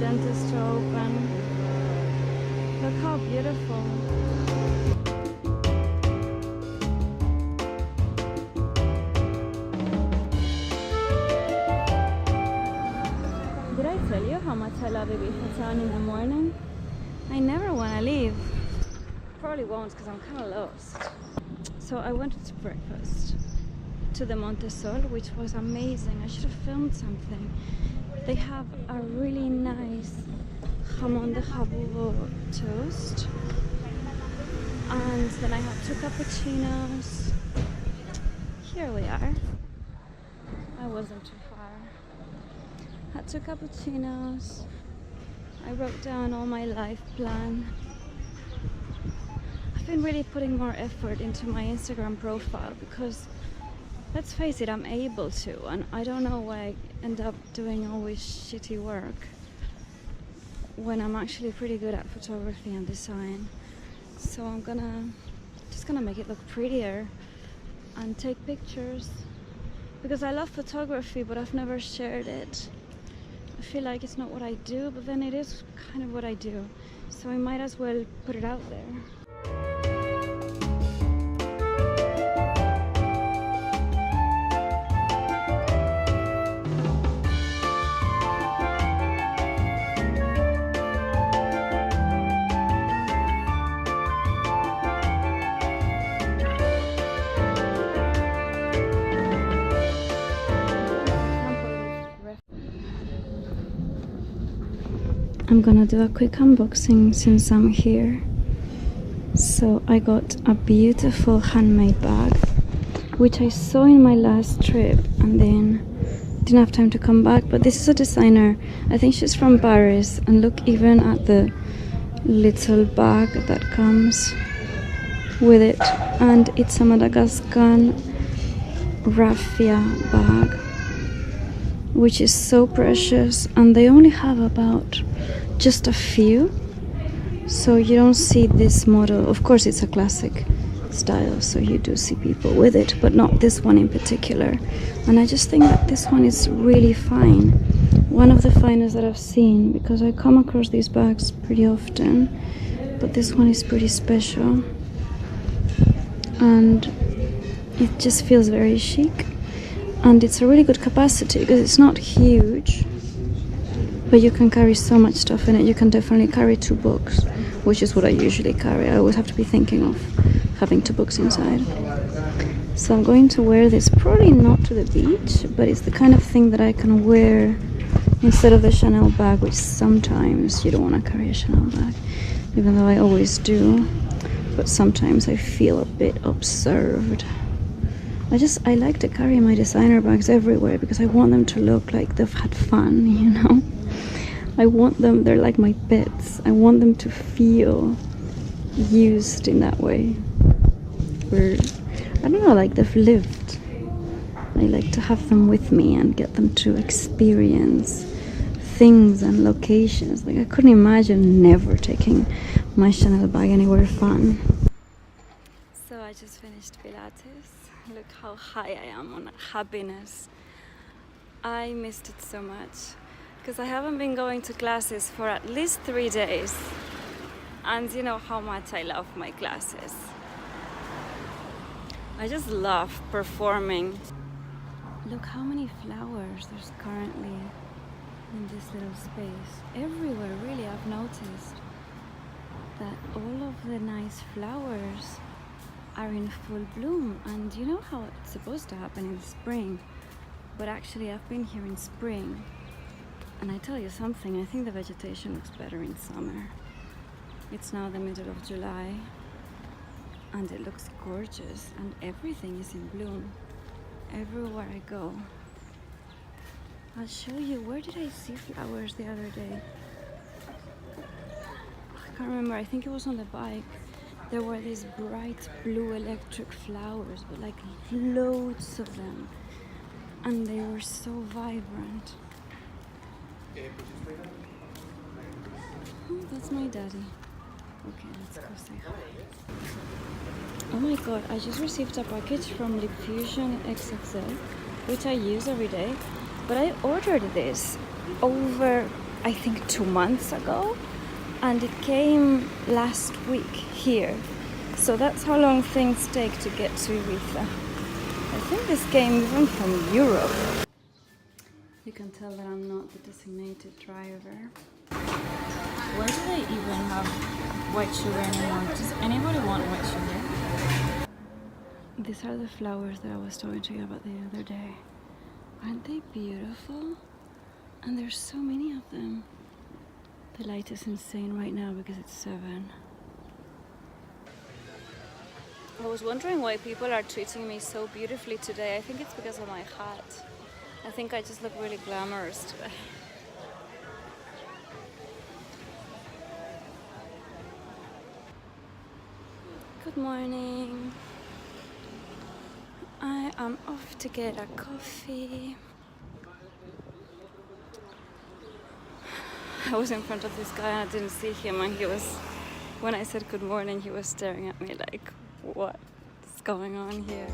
dentist to open. Look how beautiful. Did I tell you how much I love Ibiza town in the morning? I never want to leave. Probably won't because I'm kind of lost. So I went to breakfast to the Montesol, which was amazing. I should have filmed something. They have a really nice jamon de jabugo toast, and then I had 2 cappuccinos. Here we are. I wasn't too far. Had 2 cappuccinos. I wrote down all my life plan. I've been really putting more effort into my Instagram profile because, let's face it, I'm able to, and I don't know why I end up doing always shitty work when I'm actually pretty good at photography and design. So I'm just gonna make it look prettier and take pictures because I love photography, but I've never shared it. I feel like it's not what I do, but then it is kind of what I do, so I might as well put it out there. I'm gonna do a quick unboxing since I'm here. So I got a beautiful handmade bag, which I saw in my last trip and then didn't have time to come back, but this is a designer. I think she's from Paris, and look even at the little bag that comes with it, and it's a Madagascar raffia bag, which is so precious, and they only have about just a few, so you don't see this model. Of course it's a classic style, so you do see people with it, but not this one in particular. And I just think that this one is really fine, one of the finest that I've seen, because I come across these bags pretty often, but this one is pretty special and it just feels very chic, and it's a really good capacity because it's not huge, but you can carry so much stuff in it. You can definitely carry 2 books, which is what I usually carry. I always have to be thinking of having 2 books inside. So I'm going to wear this, probably not to the beach, but it's the kind of thing that I can wear instead of the Chanel bag, which sometimes you don't want to carry a Chanel bag, even though I always do. But sometimes I feel a bit observed. I like to carry my designer bags everywhere because I want them to look like they've had fun, you know? I want them, they're like my pets. I want them to feel used in that way. Where, I don't know, like they've lived. I like to have them with me and get them to experience things and locations. Like I couldn't imagine never taking my Chanel bag anywhere fun. So I just finished Pilates. Look how high I am on happiness. I missed it so much because I haven't been going to classes for at least 3 days, and you know how much I love my classes. I just love performing. Look how many flowers there's currently in this little space. Everywhere, really, I've noticed that all of the nice flowers are in full bloom, and you know how it's supposed to happen in spring, but actually I've been here in spring And I tell you something, I think the vegetation looks better in summer. It's now the middle of July and it looks gorgeous and everything is in bloom everywhere I go. I'll show you, where did I see flowers the other day? I can't remember, I think it was on the bike. There were these bright blue electric flowers, but like loads of them. And they were so vibrant. Oh, that's my daddy. Okay, let's go say hi. Oh my god, I just received a package from Lip Fusion XXL, which I use every day. But I ordered this over, I think, 2 months ago. And it came last week here. So that's how long things take to get to Ibiza. I think this came even from Europe. You can tell that I'm not the designated driver. Where do they even have white sugar anymore? Does anybody want white sugar? These are the flowers that I was talking to you about the other day. Aren't they beautiful? And there's so many of them. The light is insane right now because it's 7. I was wondering why people are treating me so beautifully today. I think it's because of my hat. I think I just look really glamorous today. Good morning. I am off to get a coffee. I was in front of this guy and I didn't see him, and he was, when I said good morning, he was staring at me like, what's going on here?